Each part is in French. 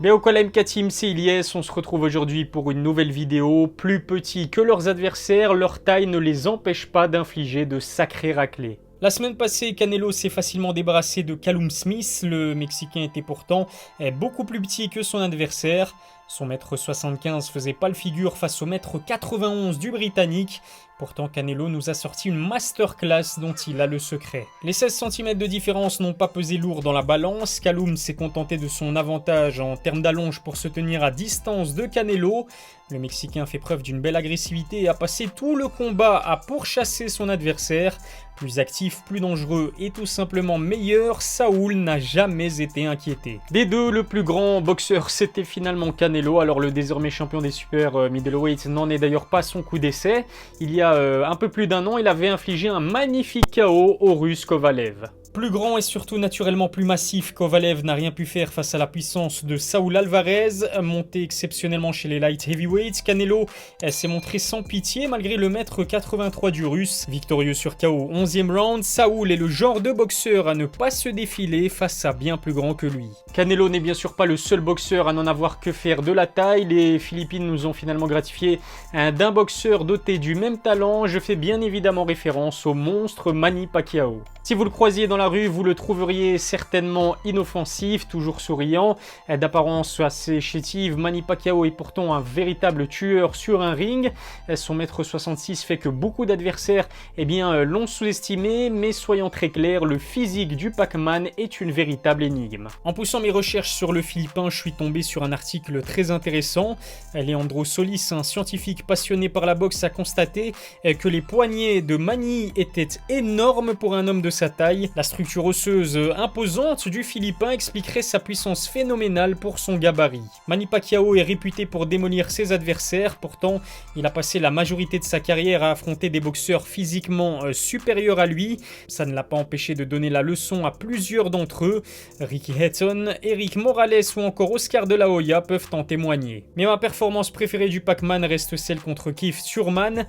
Beokola MK Team, c'est Ilyes, on se retrouve aujourd'hui pour une nouvelle vidéo. Plus petits que leurs adversaires, leur taille ne les empêche pas d'infliger de sacrés raclés. La semaine passée, Canelo s'est facilement débarrassé de Callum Smith. Le Mexicain était pourtant beaucoup plus petit que son adversaire. Son mètre 75 faisait pas le figure face au mètre 91 du Britannique. Pourtant, Canelo nous a sorti une masterclass dont il a le secret. Les 16 cm de différence n'ont pas pesé lourd dans la balance. Callum s'est contenté de son avantage en termes d'allonge pour se tenir à distance de Canelo. Le Mexicain fait preuve d'une belle agressivité et a passé tout le combat à pourchasser son adversaire. Plus actif, plus dangereux et tout simplement meilleur, Saúl n'a jamais été inquiété. Des deux, le plus grand boxeur, c'était finalement Canelo. Alors le désormais champion des super middleweight n'en est d'ailleurs pas son coup d'essai. Il y a un peu plus d'un an, il avait infligé un magnifique KO au Russe Kovalev. Plus grand et surtout naturellement plus massif, Kovalev n'a rien pu faire face à la puissance de Saúl Alvarez. Monté exceptionnellement chez les light heavyweights, Canelo s'est montré sans pitié malgré le mètre 83 du Russe. Victorieux sur KO 11e round, Saúl est le genre de boxeur à ne pas se défiler face à bien plus grand que lui. Canelo n'est bien sûr pas le seul boxeur à n'en avoir que faire de la taille. Les Philippines nous ont finalement gratifié d'un boxeur doté du même talent. Je fais bien évidemment référence au monstre Manny Pacquiao. Si vous le croisiez dans la rue, vous le trouveriez certainement inoffensif, toujours souriant. D'apparence assez chétive, Manny Pacquiao est pourtant un véritable tueur sur un ring. Son mètre 66 fait que beaucoup d'adversaires l'ont sous-estimé, mais soyons très clairs, le physique du Pac-Man est une véritable énigme. En poussant mes recherches sur le Philippin, je suis tombé sur un article très intéressant. Leandro Solis, un scientifique passionné par la boxe, a constaté que les poignets de Manny étaient énormes pour un homme de sa taille. La structure osseuse imposante du Philippin expliquerait sa puissance phénoménale pour son gabarit. Manny Pacquiao est réputé pour démolir ses adversaires, pourtant il a passé la majorité de sa carrière à affronter des boxeurs physiquement supérieurs à lui. Ça ne l'a pas empêché de donner la leçon à plusieurs d'entre eux. Ricky Hatton, Eric Morales ou encore Oscar de la Hoya peuvent en témoigner. Mais ma performance préférée du Pac-Man reste celle contre Keith Thurman.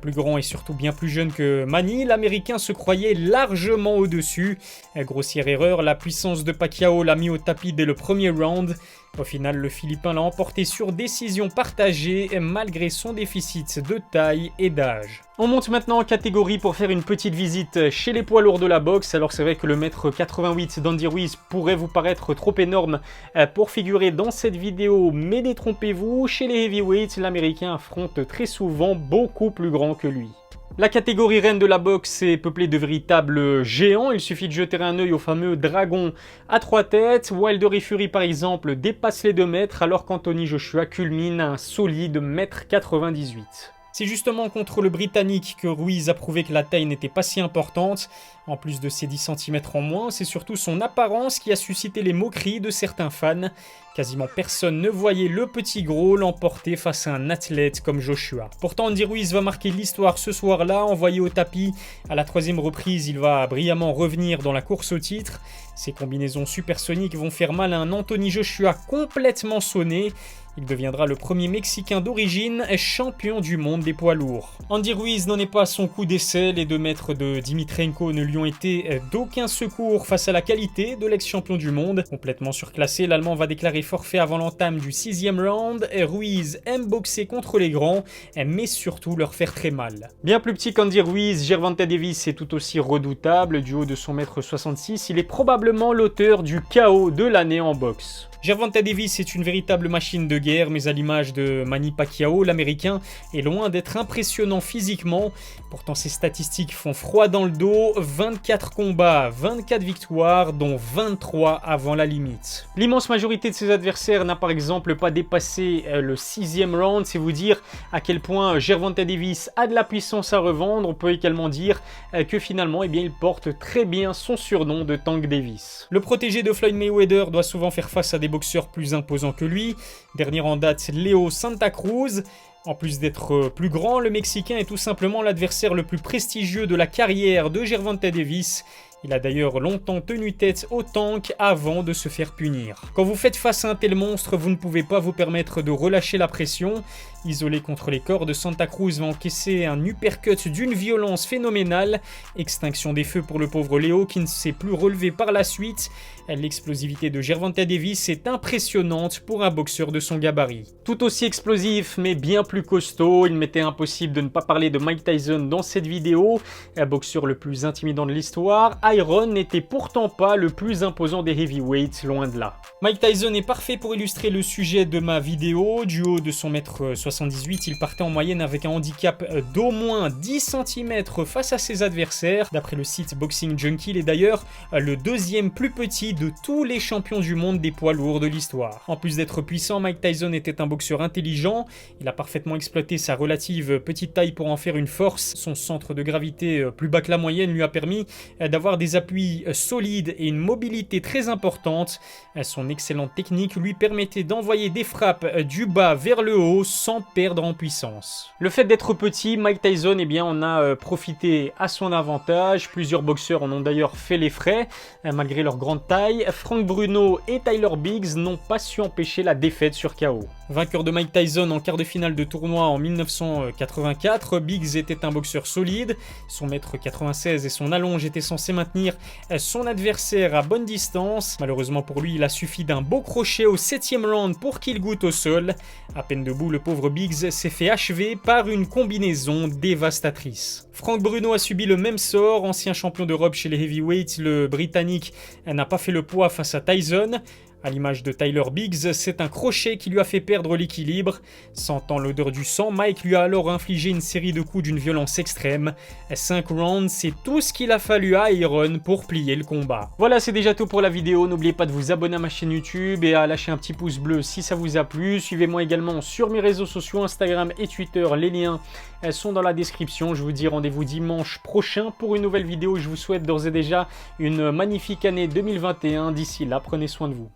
Plus grand et surtout bien plus jeune que Manny, l'Américain se croyait largement au-dessus. Grossière erreur, la puissance de Pacquiao l'a mis au tapis dès le premier round. Au final, le Philippin l'a emporté sur décision partagée malgré son déficit de taille et d'âge. On monte maintenant en catégorie pour faire une petite visite chez les poids lourds de la boxe. Alors c'est vrai que le mètre 88 d'Andy Ruiz pourrait vous paraître trop énorme pour figurer dans cette vidéo, mais détrompez-vous, chez les heavyweights, l'Américain affronte très souvent beaucoup plus grand que lui. La catégorie reine de la boxe est peuplée de véritables géants. Il suffit de jeter un œil au fameux dragon à 3 têtes. Wilder et Fury par exemple dépassent les 2 mètres alors qu'Anthony Joshua culmine à un solide 1,98 m. C'est justement contre le Britannique que Ruiz a prouvé que la taille n'était pas si importante. En plus de ses 10 cm en moins, c'est surtout son apparence qui a suscité les moqueries de certains fans. Quasiment personne ne voyait le petit gros l'emporter face à un athlète comme Joshua. Pourtant, Andy Ruiz va marquer l'histoire ce soir-là, envoyé au tapis. À la 3e reprise, il va brillamment revenir dans la course au titre. Ses combinaisons supersoniques vont faire mal à un Anthony Joshua complètement sonné. Il deviendra le premier Mexicain d'origine champion du monde des poids lourds. Andy Ruiz n'en est pas à son coup d'essai. Les 2 mètres de Dimitrenko ne lui ont été d'aucun secours face à la qualité de l'ex-champion du monde. Complètement surclassé, l'Allemand va déclarer forfait avant l'entame du 6e round. Ruiz aime boxer contre les grands, mais surtout leur faire très mal. Bien plus petit qu'Andy Ruiz, Gervonta Davis est tout aussi redoutable. Du haut de son mètre 66, il est probablement l'auteur du KO de l'année en boxe. Gervonta Davis est une véritable machine de guerre, mais à l'image de Manny Pacquiao, l'Américain est loin d'être impressionnant physiquement. Pourtant, ses statistiques font froid dans le dos. 24 combats, 24 victoires, dont 23 avant la limite. L'immense majorité de ses adversaires n'a par exemple pas dépassé le 6e round. C'est vous dire à quel point Gervonta Davis a de la puissance à revendre. On peut également dire que finalement, il porte très bien son surnom de Tank Davis. Le protégé de Floyd Mayweather doit souvent faire face à des boxeurs plus imposants que lui. Dernier en date, Leo Santa Cruz. En plus d'être plus grand, le Mexicain est tout simplement l'adversaire le plus prestigieux de la carrière de Gervonta Davis. Il a d'ailleurs longtemps tenu tête au Tank avant de se faire punir. Quand vous faites face à un tel monstre, vous ne pouvez pas vous permettre de relâcher la pression. Isolé contre les cordes, Santa Cruz va encaisser un uppercut d'une violence phénoménale. Extinction des feux pour le pauvre Leo qui ne s'est plus relevé par la suite. L'explosivité de Gervonta Davis est impressionnante pour un boxeur de son gabarit. Tout aussi explosif mais bien plus costaud, il m'était impossible de ne pas parler de Mike Tyson dans cette vidéo. Un boxeur le plus intimidant de l'histoire, Iron n'était pourtant pas le plus imposant des heavyweights, loin de là. Mike Tyson est parfait pour illustrer le sujet de ma vidéo. Du haut de son mètre 78, il partait en moyenne avec un handicap d'au moins 10 cm face à ses adversaires. D'après le site Boxing Junkie, il est d'ailleurs le deuxième plus petit de tous les champions du monde des poids lourds de l'histoire. En plus d'être puissant, Mike Tyson était un boxeur intelligent. Il a parfaitement exploité sa relative petite taille pour en faire une force. Son centre de gravité plus bas que la moyenne lui a permis d'avoir des appuis solides et une mobilité très importante. Son excellente technique lui permettait d'envoyer des frappes du bas vers le haut sans perdre en puissance. Le fait d'être petit, Mike Tyson en a profité à son avantage. Plusieurs boxeurs en ont d'ailleurs fait les frais. Malgré leur grande taille, Frank Bruno et Tyler Biggs n'ont pas su empêcher la défaite sur KO. Vainqueur de Mike Tyson en quart de finale de tournoi en 1984, Biggs était un boxeur solide. Son mètre 96 et son allonge étaient censés maintenir son adversaire à bonne distance. Malheureusement pour lui, il a suffi d'un beau crochet au 7e round pour qu'il goûte au sol. À peine debout, le pauvre Biggs s'est fait achever par une combinaison dévastatrice. Frank Bruno a subi le même sort. Ancien champion d'Europe chez les heavyweights, le Britannique n'a pas fait le poids face à Tyson. À l'image de Tyler Biggs, c'est un crochet qui lui a fait perdre l'équilibre. Sentant l'odeur du sang, Mike lui a alors infligé une série de coups d'une violence extrême. 5 rounds, c'est tout ce qu'il a fallu à Iron pour plier le combat. Voilà, c'est déjà tout pour la vidéo. N'oubliez pas de vous abonner à ma chaîne YouTube et à lâcher un petit pouce bleu si ça vous a plu. Suivez-moi également sur mes réseaux sociaux, Instagram et Twitter. Les liens sont dans la description. Je vous dis rendez-vous dimanche prochain pour une nouvelle vidéo. Je vous souhaite d'ores et déjà une magnifique année 2021. D'ici là, prenez soin de vous.